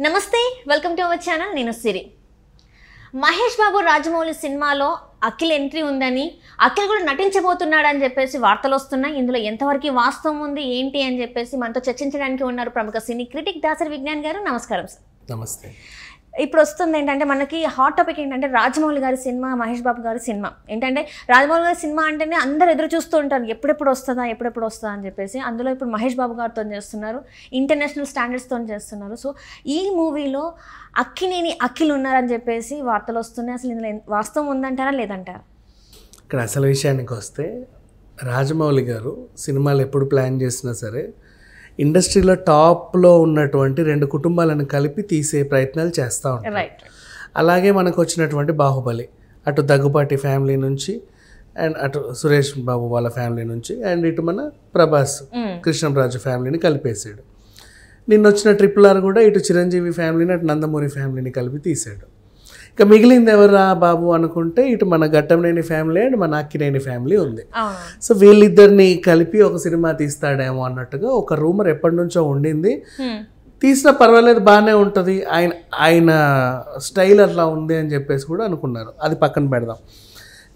నమస్తే welcome to our channel నేను సిరి మహేష్ బాబు రాజమౌళి సినిమాలో అఖిల్ ఎంట్రీ ఉందని అఖిల్ కూడా నటించబోతున్నాడు అని చెప్పేసి వార్తలు వస్తున్నాయి. ఇందులో ఎంతవరకు వాస్తవం ఉంది ఏంటి అని చెప్పేసి మనతో చర్చించడానికి ఉన్నారు ప్రముఖ సినీ క్రిటిక్ దాసరి విజ్ఞాన్ గారు. నమస్కారం సార్. నమస్తే. ఇప్పుడు వస్తుంది ఏంటంటే మనకి హాట్ టాపిక్ ఏంటంటే రాజమౌళి గారి సినిమా, మహేష్ బాబు గారి సినిమా. ఏంటంటే రాజమౌళి గారి సినిమా అంటేనే అందరూ ఎదురు చూస్తూ ఉంటారు, ఎప్పుడెప్పుడు వస్తుందా అని చెప్పేసి. అందులో ఇప్పుడు మహేష్ బాబు గారితో చేస్తున్నారు, ఇంటర్నేషనల్ స్టాండర్డ్స్తో చేస్తున్నారు. సో ఈ మూవీలో అక్కినేని అఖిల్ ఉన్నారని చెప్పేసి వార్తలు వస్తున్నాయి. అసలు ఇందులో వాస్తవం ఉందంటారా లేదంటారా? ఇక్కడ అసలు విషయానికి వస్తే రాజమౌళి గారు సినిమాలు ఎప్పుడు ప్లాన్ చేసినా సరే ఇండస్ట్రీలో టాప్లో ఉన్నటువంటి రెండు కుటుంబాలను కలిపి తీసే ప్రయత్నాలు చేస్తూ ఉంటారు. అలాగే మనకు వచ్చినటువంటి బాహుబలి అటు దగ్గుపాటి ఫ్యామిలీ నుంచి అండ్ అటు సురేష్ బాబు వాళ్ళ ఫ్యామిలీ నుంచి అండ్ ఇటు మన ప్రభాస్ కృష్ణంరాజు ఫ్యామిలీని కలిపేసాడు. నిన్న వచ్చిన RRR కూడా ఇటు చిరంజీవి ఫ్యామిలీని అటు నందమూరి ఫ్యామిలీని కలిపి తీసాడు. ఇక మిగిలింది ఎవరా బాబు అనుకుంటే ఇటు మన ఘట్టంనేని ఫ్యామిలీ అండ్ మన అక్కినేని ఫ్యామిలీ ఉంది. సో వీళ్ళిద్దరిని కలిపి ఒక సినిమా తీస్తాడేమో అన్నట్టుగా ఒక రూమర్ ఎప్పటి నుంచో ఉండింది. తీసినా పర్వాలేదు, బాగానే ఉంటుంది, ఆయన స్టైల్ అట్లా ఉంది అని చెప్పేసి కూడా అనుకున్నారు. అది పక్కన పెడదాం.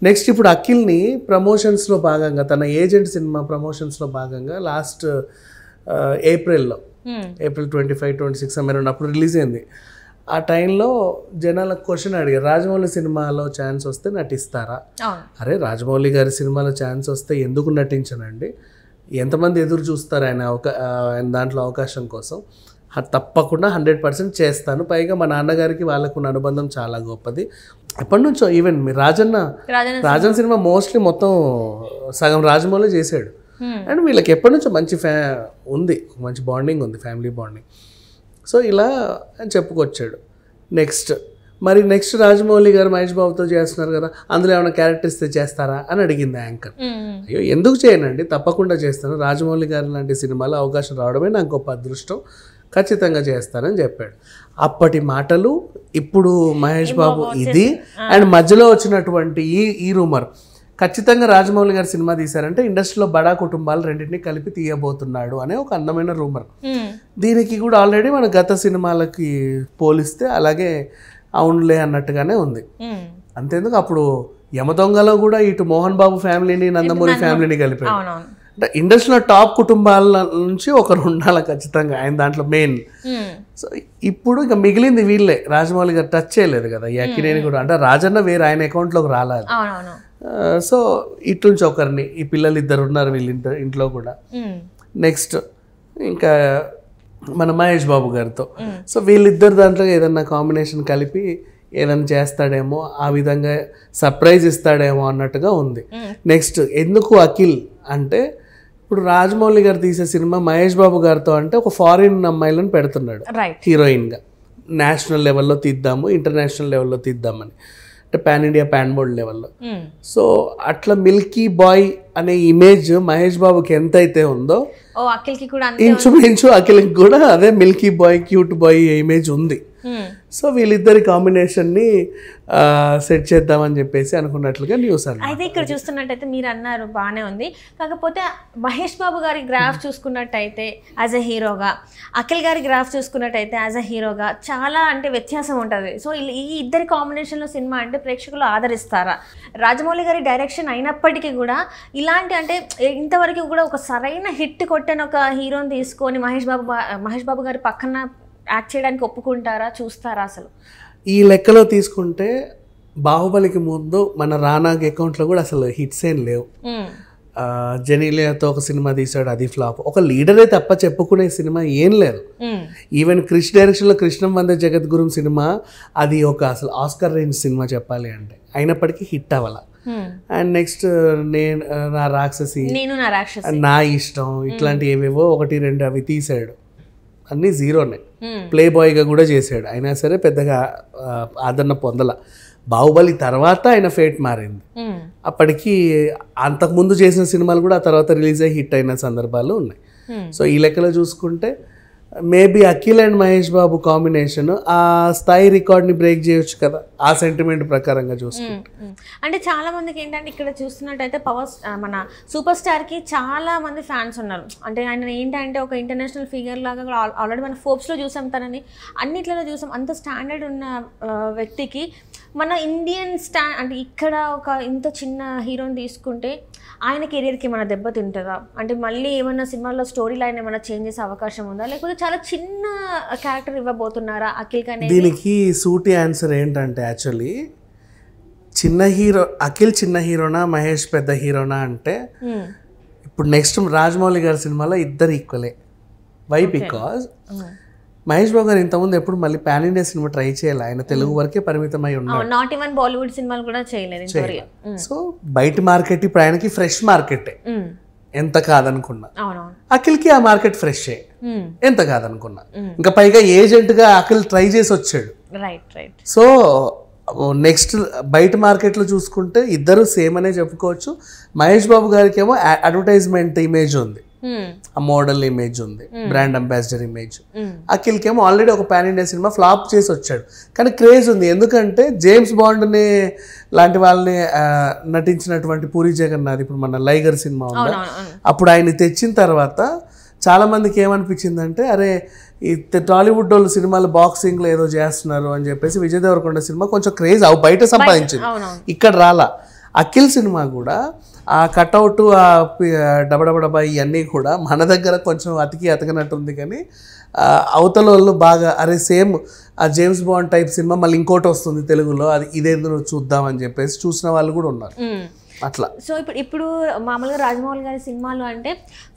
నెక్స్ట్ ఇప్పుడు అఖిల్ని ప్రమోషన్స్లో భాగంగా తన ఏజెంట్ సినిమా ప్రమోషన్స్లో భాగంగా లాస్ట్ ఏప్రిల్ 25, 26 అప్పుడు రిలీజ్ అయింది. ఆ టైంలో జనాలకు క్వశ్చన్ అడిగారు, రాజమౌళి సినిమాలో ఛాన్స్ వస్తే నటిస్తారా? అరే రాజమౌళి గారి సినిమాలో ఛాన్స్ వస్తే ఎందుకు నటించనండి, ఎంతమంది ఎదురు చూస్తారు ఆయన దాంట్లో అవకాశం కోసం. తప్పకుండా 100% చేస్తాను. పైగా మా నాన్నగారికి వాళ్ళకున్న అనుబంధం చాలా గొప్పది. ఎప్పటి నుంచో ఈవెన్ మీ రాజన్ సినిమా మోస్ట్లీ మొత్తం సగం రాజమౌళి చేశాడు. అండ్ వీళ్ళకి ఎప్పటి నుంచో మంచి ఉంది, మంచి బాండింగ్ ఉంది, ఫ్యామిలీ బాండింగ్. సో ఇలా అని చెప్పుకొచ్చాడు. నెక్స్ట్ రాజమౌళి గారు మహేష్ బాబుతో చేస్తున్నారు కదా, అందులో ఏమైనా క్యారెక్టర్స్ చేస్తారా అని అడిగింది యాంకర్. అయ్యో ఎందుకు చేయనండి, తప్పకుండా చేస్తాను, రాజమౌళి గారు లాంటి సినిమాలో అవకాశం రావడమే నాకు గొప్ప అదృష్టం, ఖచ్చితంగా చేస్తానని చెప్పాడు. అప్పటి మాటలు ఇప్పుడు మహేష్ బాబు ఇది అండ్ మధ్యలో వచ్చినటువంటి ఈ రూమర్ ఖచ్చితంగా రాజమౌళి గారు సినిమా తీశారంటే ఇండస్ట్రీలో బడా కుటుంబాలు రెండింటినీ కలిపి తీయబోతున్నాడు అనే ఒక అందమైన రూమర్. దీనికి కూడా ఆల్రెడీ మన గత సినిమాలకి పోలిస్తే అలాగే అవునులే అన్నట్టుగానే ఉంది. అంతేందుకు అప్పుడు యమదొంగలో కూడా ఇటు మోహన్ బాబు ఫ్యామిలీని నందమూరి ఫ్యామిలీని కలిపాడు. అంటే ఇండస్ట్రీలో టాప్ కుటుంబాల నుంచి ఒకరు ఉండాలి ఖచ్చితంగా ఆయన దాంట్లో మెయిన్. సో ఇప్పుడు ఇక మిగిలింది వీళ్ళే. రాజమౌళి గారు టచ్ చేయలేదు కదా ఈ అక్కినేని కూడా, అంటే రాజన్న వేరే ఆయన అకౌంట్లోకి రాలేదు. సో ఇటు నుంచి ఒకరిని, ఈ పిల్లలు ఇద్దరు ఉన్నారు వీళ్ళ ఇంట్లో కూడా. నెక్స్ట్ ఇంకా మన మహేష్ బాబు గారితో, సో వీళ్ళిద్దరు దాంట్లో ఏదన్నా కాంబినేషన్ కలిపి ఏదైనా చేస్తాడేమో, ఆ విధంగా సర్ప్రైజ్ ఇస్తాడేమో అన్నట్టుగా ఉంది. నెక్స్ట్ ఎందుకు అఖిల్ అంటే ఇప్పుడు రాజమౌళి గారు తీసే సినిమా మహేష్ బాబు గారితో అంటే ఒక ఫారిన్ అమ్మాయిలను పెడుతున్నాడు హీరోయిన్గా. నేషనల్ లెవెల్లో తీద్దాము, ఇంటర్నేషనల్ లెవెల్లో తీద్దామని, అంటే పాన్ ఇండియా పాన్ బోర్డ్ లెవెల్లో. సో అట్లా మిల్కీ బాయ్ అనే ఇమేజ్ మహేష్ బాబుకి ఎంతైతే ఉందో ఇంచుమించు అఖిల్కి కూడా అదే Milky bye, cute boy image ఉంది. సో వీళ్ళిద్దరి కాంబినేషన్ని సెట్ చేద్దామని చెప్పేసి అనుకున్నట్లుగా న్యూస్ అన్నమాట. అయితే ఇక్కడ చూస్తున్నట్టయితే మీరు అన్నారు బాగానే ఉంది, కాకపోతే మహేష్ బాబు గారి గ్రాఫ్ చూసుకున్నట్టయితే యాజ్ అ హీరోగా, అఖిల్ గారి గ్రాఫ్ చూసుకున్నట్టయితే యాజ్ అ హీరోగా చాలా అంటే వ్యత్యాసం ఉంటుంది. సో ఈ ఇద్దరి కాంబినేషన్లో సినిమా అంటే ప్రేక్షకులు ఆదరిస్తారా? రాజమౌళి గారి డైరెక్షన్ అయినప్పటికీ కూడా ఇలాంటి అంటే ఇంతవరకు కూడా ఒక సరైన హిట్ కొట్టిన ఒక హీరోని తీసుకొని మహేష్ బాబు గారి పక్కన యాక్ట్ చేయడానికి ఒప్పుకుంటారా, చూస్తారా? అసలు ఈ లెక్కలో తీసుకుంటే బాహుబలికి ముందు మన రానాగ్ అకౌంట్లో కూడా అసలు హిట్స్ ఏం లేవు. జెనీలియాతో ఒక సినిమా తీశాడు, అది ఫ్లాప్. ఒక లీడరే తప్ప చెప్పుకునే సినిమా ఏం లేదు. ఈవెన్ క్రిష్ డైరెక్షన్లో కృష్ణం వందే జగద్గురు సినిమా, అది ఒక అసలు ఆస్కర్ రేంజ్ సినిమా చెప్పాలి అంటే, అయినప్పటికీ హిట్ అవ్వాల. అండ్ నెక్స్ట్ నా రాక్షసి, నా ఇష్టం, ఇట్లాంటి ఏవేవో 1-2 అవి తీసాడు, అన్నీ జీరోనే. ప్లే బాయ్గా కూడా చేశాడు, అయినా సరే పెద్దగా ఆదరణ పొందల. బాహుబలి తర్వాత ఆయన ఫేట్ మారింది. అప్పటికి అంతకుముందు చేసిన సినిమాలు కూడా ఆ తర్వాత రిలీజ్ అయ్యి హిట్ అయిన సందర్భాలు ఉన్నాయి. సో ఈ లెక్కలో చూసుకుంటే maybe Akhil and Mahesh Babu combination ఆ స్థాయి రికార్డ్ని బ్రేక్ చేయొచ్చు కదా ఆ సెంటిమెంట్ ప్రకారంగా చూసుకుంటే. అంటే చాలా మందికి ఏంటంటే ఇక్కడ చూస్తున్నట్టయితే మన సూపర్ స్టార్కి చాలా మంది ఫ్యాన్స్ ఉన్నారు. అంటే ఆయన ఏంటంటే ఒక ఇంటర్నేషనల్ ఫిగర్ లాగా ఆల్రెడీ మన ఫోర్బ్స్లో చూసాం, తనని అన్నిట్లలో చూసాం. అంత స్టాండర్డ్ ఉన్న వ్యక్తికి మన ఇండియన్ అంటే ఇక్కడ ఒక ఇంత చిన్న హీరోని తీసుకుంటే ఆయన కెరియర్కి ఏమైనా దెబ్బ తింటుందా? అంటే మళ్ళీ ఏమైనా సినిమాలో స్టోరీ లైన్ ఏమైనా చేంజ్ చేసే అవకాశం ఉందా, లేకపోతే చాలా చిన్న క్యారెక్టర్ ఇవ్వబోతున్నారా అఖిల్ కానీ? దీనికి సూటి ఆన్సర్ ఏంటంటే యాక్చువల్లీ చిన్న హీరో అఖిల్ చిన్న హీరోనా మహేష్ పెద్ద హీరోనా అంటే ఇప్పుడు నెక్స్ట్ రాజమౌళి గారి సినిమాలో ఇద్దరు ఈక్వలే. వై? బికాజ్ మహేష్ బాబు గారు ఇంతకుముందు ఎప్పుడు మళ్ళీ పాన్ ఇండియా సినిమా ట్రై చేయాలి, ఆయన తెలుగు వరకే పరిమితమై ఉన్నారు. నాట్ ఈవెన్ బాలీవుడ్ సినిమాలు కూడా చేయలేదు. సో బయట మార్కెట్ ఇప్పుడు ఆయనకి ఫ్రెష్ మార్కెట్ ఎంత కాదనుకున్నా, అఖిల్కి ఆ మార్కెట్ ఫ్రెష్ ఎంత కాదనుకున్నా. ఇంకా పైగా ఏజెంట్ గా అఖిల్ ట్రై చేసి వచ్చాడు. సో నెక్స్ట్ బయట మార్కెట్లో చూసుకుంటే ఇద్దరు సేమ్ అనే చెప్పుకోవచ్చు. మహేష్ బాబు గారికి ఏమో అడ్వర్టైజ్మెంట్ ఇమేజ్ ఉంది, ఆ మోడల్ ఇమేజ్ ఉంది, బ్రాండ్ అంబాసిడర్ ఇమేజ్. అఖిల్కి ఏమో ఆల్రెడీ ఒక పాన్ ఇండియా సినిమా ఫ్లాప్ చేసి వచ్చాడు, కానీ క్రేజ్ ఉంది. ఎందుకంటే జేమ్స్ బాండ్ని లాంటి వాళ్ళని నటించినటువంటి పూరి జగన్నాథ్ ఇప్పుడు మన లైగర్ సినిమా ఉంది, అప్పుడు ఆయన తెచ్చిన తర్వాత చాలా మందికి ఏమనిపించిందంటే అరే ఈ టాలీవుడ్ వాళ్ళు సినిమాలు బాక్సింగ్లో ఏదో చేస్తున్నారు అని చెప్పేసి విజయ్ దేవరకొండ సినిమా కొంచెం క్రేజ్ బయట సంపాదించింది, ఇక్కడ రాలా. అఖిల్ సినిమా కూడా ఆ కట్అవుట్ ఆ డబడబడబా ఇవన్నీ కూడా మన దగ్గర కొంచెం అతకనట్టుంది, కానీ అవతల వాళ్ళు బాగా అరే సేమ్ ఆ జేమ్స్ బాండ్ టైప్ సినిమా మళ్ళీ ఇంకోటి వస్తుంది తెలుగులో, అది ఇదేందో చూద్దామని చెప్పేసి చూసిన వాళ్ళు కూడా ఉన్నారు అట్లా. సో ఇప్పుడు మామూలుగా రాజమౌళి గారి సినిమాలు అంటే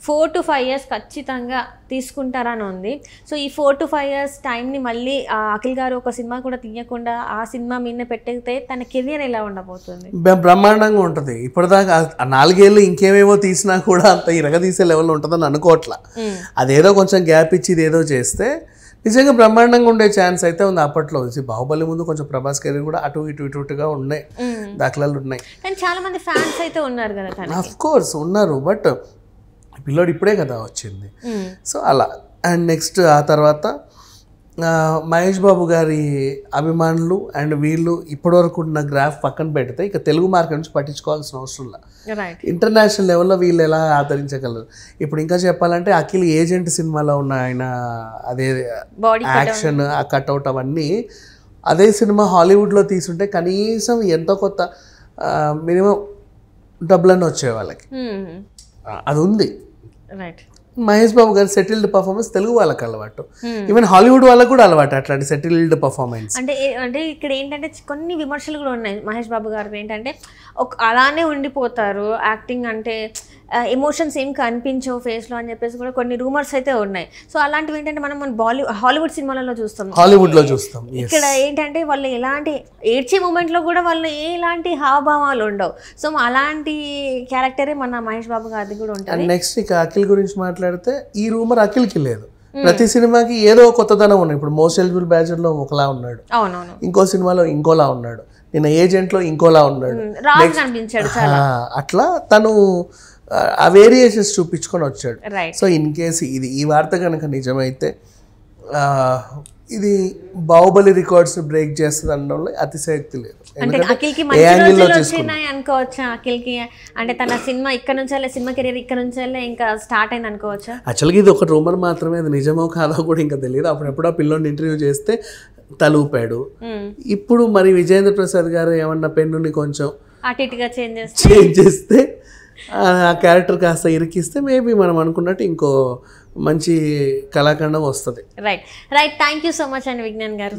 4 to 5 years ఖచ్చితంగా తీసుకుంటారని ఉంది. సో ఈ 4 to 5 years టైంని మళ్ళీ అఖిల్ గారు ఒక సినిమా కూడా తీయకుండా ఆ సినిమా మీద పెట్టితే తన కెరియర్ ఎలా ఉండబోతుంది? బ్రహ్మాండంగా ఉంటుంది. ఇప్పటిదాకా 4 ఏళ్ళు ఇంకేమేమో తీసినా కూడా అంత ఇరగదీసే లెవెల్లో ఉంటుందని అనుకోవట్లా. అదేదో కొంచెం గ్యాప్ ఇచ్చి ఇదేదో చేస్తే నిజంగా బ్రహ్మాండంగా ఉండే ఛాన్స్ అయితే ఉంది. అప్పట్లో బాహుబలి ముందు కొంచెం ప్రభాస్ కెరీర్ కూడా అటు ఇటుగా ఉన్నాయి, దాఖలాలు ఉన్నాయి. చాలా మంది ఫ్యాన్స్ అయితే ఉన్నారు కదా, ఆఫ్ కోర్స్ ఉన్నారు, బట్ పిల్లోడు ఇప్పుడే కదా వచ్చింది. సో అలా. అండ్ నెక్స్ట్ ఆ తర్వాత మహేష్ బాబు గారి అభిమానులు అండ్ వీళ్ళు ఇప్పటివరకు ఉన్న గ్రాఫ్ పక్కన పెడితే ఇక తెలుగు మార్కెట్ నుంచి పట్టించుకోవాల్సిన అవసరం లేదు. ఇంటర్నేషనల్ లెవెల్లో వీళ్ళు ఎలా ఆదరించగలరు? ఇప్పుడు ఇంకా చెప్పాలంటే అఖిల్ ఏజెంట్ సినిమాలో ఉన్న ఆయన అదే యాక్షన్, ఆ కట్అవుట్ అవన్నీ అదే సినిమా హాలీవుడ్లో తీసుంటే కనీసం ఎంతో కొత్త మినిమం డబ్బులన్నీ వచ్చే వాళ్ళకి, అది ఉంది. మహేష్ బాబు గారి సెటిల్డ్ పర్ఫార్మెన్స్ తెలుగు వాళ్ళకి అలవాటు, ఈవెన్ హాలీవుడ్ వాళ్ళకి కూడా అలవాటు అట్లాంటి సెటిల్డ్ పర్ఫార్మెన్స్. అంటే ఇక్కడ ఏంటంటే కొన్ని విమర్శలు కూడా ఉన్నాయి మహేష్ బాబు గారు ఏంటంటే అలానే ఉండిపోతారు, యాక్టింగ్ అంటే ఎమోషన్స్ ఏం కనిపించవు ఫేస్లో అని చెప్పేసి కూడా కొన్ని రూమర్స్ అయితే ఉన్నాయి. సో అలాంటివి ఏంటంటే మనం హాలీవుడ్ సినిమాలలో చూస్తాం. ఇక్కడ ఏంటంటే వాళ్ళు ఎలాంటి ఏడ్చే మూమెంట్లో కూడా వాళ్ళు ఎలాంటి హావభావాలు ఉండవు. సో అలాంటి క్యారెక్టరే మన మహేష్ బాబు గారిది కూడా ఉంటుంది. నెక్స్ట్ ఇక అఖిల్ గురించి మాట్లాడితే ఈ రూమర్ అఖిల్కి లేదు, ప్రతి సినిమాకి ఏదో కొత్తదనం ఉన్నాయి. ఇప్పుడు మోస్ట్ ఎలిజిబుల్ బ్యాచులర్ లో ఒకలా ఉన్నాడు, ఇంకో సినిమాలో ఇంకోలా ఉన్నాడు, నిన్న ఏజెంట్ లో ఇంకోలా ఉన్నాడు, అట్లా తను ఆ వేరియేషన్స్ చూపించుకొని వచ్చాడు. సో ఇన్ కేసు ఈ వార్త కనుక నిజమైతే ఇది బాహుబలి రికార్డ్స్ బ్రేక్ చేస్తుంది అనడంలో అతిశయోక్తి లేదు. అనుకోవచ్చా అఖిల్కి? అంటే తన సినిమా ఇక్కడ నుంచి సినిమా కెరీర్ ఇక్కడ నుంచి ఇంకా స్టార్ట్ అయింది అనుకోవచ్చా? యాక్చువల్గా ఇది ఒక రూమర్ మాత్రమే, అది నిజమో కాదో కూడా ఇంకా తెలియదు. అప్పుడెప్పుడు ఆ పిల్లోని ఇంటర్వ్యూ చేస్తే తలూపాడు. ఇప్పుడు మరి విజయేంద్ర ప్రసాద్ గారు ఏమన్నా పెన్నుని కొంచెం అటు ఇటుగా చేంజ్ చేస్తే ఆ క్యారెక్టర్ కాస్త ఇరికిస్తే మేబీ మనం అనుకున్నట్టు ఇంకో మంచి కళాఖండం వస్తుంది. Right. Thank you so much అండి విజ్ఞాన్ గారు.